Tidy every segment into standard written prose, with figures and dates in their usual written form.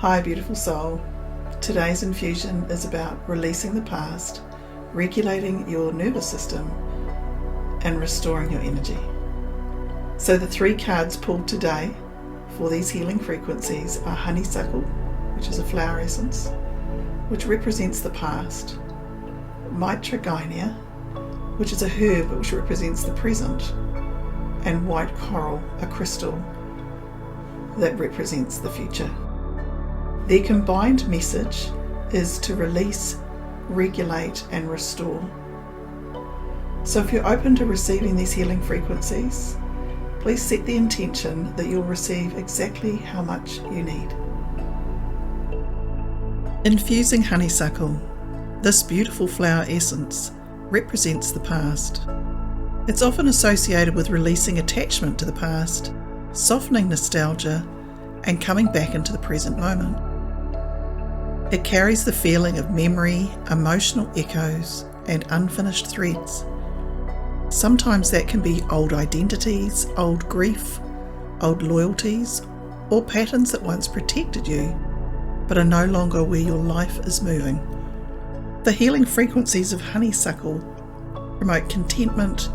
Hi beautiful soul, today's infusion is about releasing the past, regulating your nervous system and restoring your energy. So the 3 cards pulled today for these healing frequencies are Honeysuckle, which is a flower essence, which represents the past, Mitragynia, which is a herb which represents the present, and white coral, a crystal that represents the future. Their combined message is to release, regulate and restore. So if you're open to receiving these healing frequencies, please set the intention that you'll receive exactly how much you need. Infusing honeysuckle. This beautiful flower essence represents the past. It's often associated with releasing attachment to the past, softening nostalgia, and coming back into the present moment. It carries the feeling of memory, emotional echoes, and unfinished threads. Sometimes that can be old identities, old grief, old loyalties, or patterns that once protected you, but are no longer where your life is moving. The healing frequencies of honeysuckle promote contentment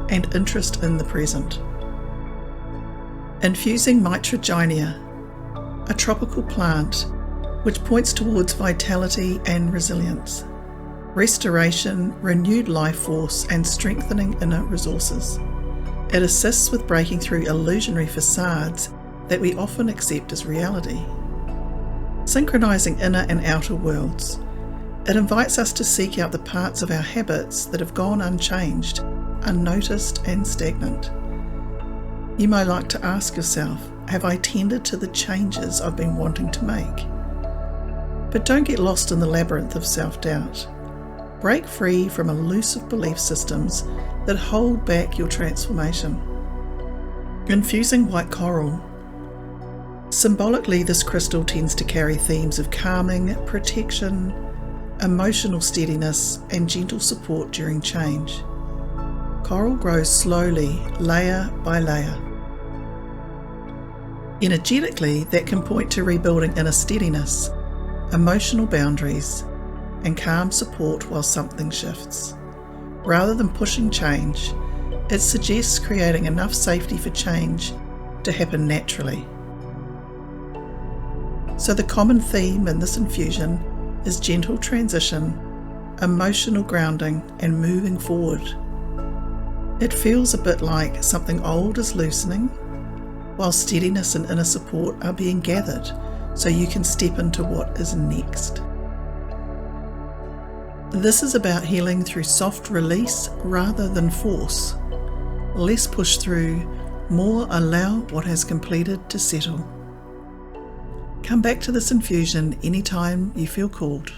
and interest in the present. Infusing Mitragynia, a tropical plant which points towards vitality and resilience, restoration, renewed life force, and strengthening inner resources. It assists with breaking through illusionary facades that we often accept as reality. Synchronizing inner and outer worlds, it invites us to seek out the parts of our habits that have gone unchanged, unnoticed, and stagnant. You may like to ask yourself, have I tended to the changes I've been wanting to make? But don't get lost in the labyrinth of self-doubt. Break free from elusive belief systems that hold back your transformation. Infusing white coral. Symbolically, this crystal tends to carry themes of calming, protection, emotional steadiness, and gentle support during change. Coral grows slowly, layer by layer. Energetically, that can point to rebuilding inner steadiness, emotional boundaries, and calm support while something shifts. Rather than pushing change, it suggests creating enough safety for change to happen naturally. So the common theme in this infusion is gentle transition, emotional grounding, and moving forward. It feels a bit like something old is loosening, while steadiness and inner support are being gathered so you can step into what is next. This is about healing through soft release rather than force. Less push through, more allow what has completed to settle. Come back to this infusion anytime you feel called.